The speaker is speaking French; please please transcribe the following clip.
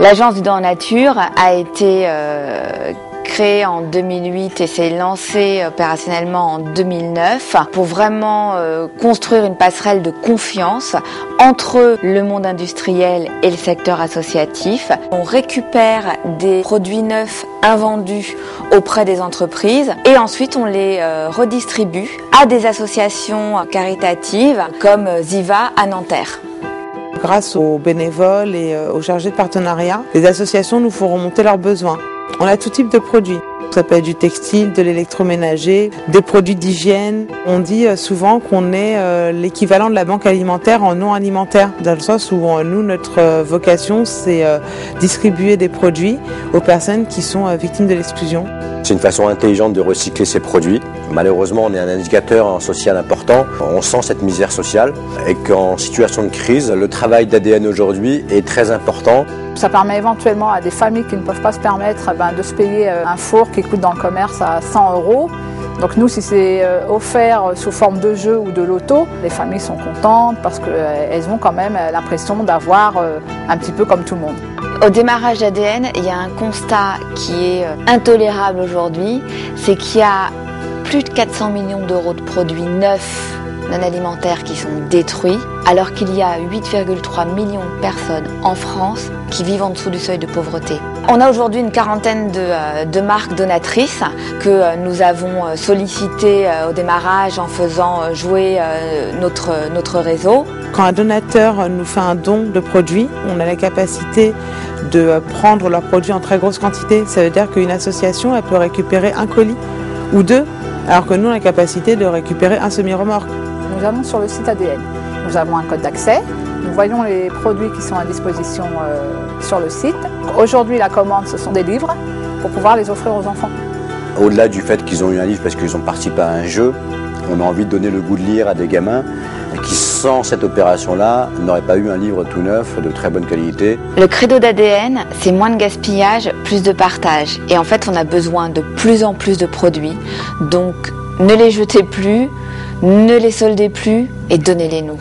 L'agence du don en nature a été créée en 2008 et s'est lancée opérationnellement en 2009 pour vraiment construire une passerelle de confiance entre le monde industriel et le secteur associatif. On récupère des produits neufs invendus auprès des entreprises et ensuite on les redistribue à des associations caritatives comme Ziva à Nanterre. Grâce aux bénévoles et aux chargés de partenariat, les associations nous font remonter leurs besoins. On a tout type de produits. Ça peut être du textile, de l'électroménager, des produits d'hygiène. On dit souvent qu'on est l'équivalent de la banque alimentaire en non alimentaire, dans le sens où nous, notre vocation, c'est distribuer des produits aux personnes qui sont victimes de l'exclusion. C'est une façon intelligente de recycler ces produits. Malheureusement, on est un indicateur social important. On sent cette misère sociale et qu'en situation de crise, le travail d'ADN aujourd'hui est très important. Ça permet éventuellement à des familles qui ne peuvent pas se permettre de se payer un four qui coûte dans le commerce à 100 €. Donc nous, si c'est offert sous forme de jeu ou de loto, les familles sont contentes parce qu'elles ont quand même l'impression d'avoir un petit peu comme tout le monde. Au démarrage d'ADN, il y a un constat qui est intolérable aujourd'hui, c'est qu'il y a plus de 400 millions d'euros de produits neufs non alimentaires qui sont détruits, alors qu'il y a 8,3 millions de personnes en France qui vivent en dessous du seuil de pauvreté. On a aujourd'hui une quarantaine de marques donatrices que nous avons sollicitées au démarrage en faisant jouer notre réseau. Quand un donateur nous fait un don de produits, on a la capacité de prendre leurs produits en très grosse quantité. Ça veut dire qu'une association, elle peut récupérer un colis ou deux, alors que nous, on a la capacité de récupérer un semi-remorque. Nous allons sur le site ADN. Nous avons un code d'accès. Nous voyons les produits qui sont à disposition sur le site. Aujourd'hui, la commande, ce sont des livres pour pouvoir les offrir aux enfants. Au-delà du fait qu'ils ont eu un livre parce qu'ils ont participé à un jeu, on a envie de donner le goût de lire à des gamins qui, sans cette opération-là, n'auraient pas eu un livre tout neuf, de très bonne qualité. Le credo d'ADN, c'est moins de gaspillage, plus de partage. Et en fait, on a besoin de plus en plus de produits. Donc, ne les jetez plus, ne les soldez plus et donnez-les nous.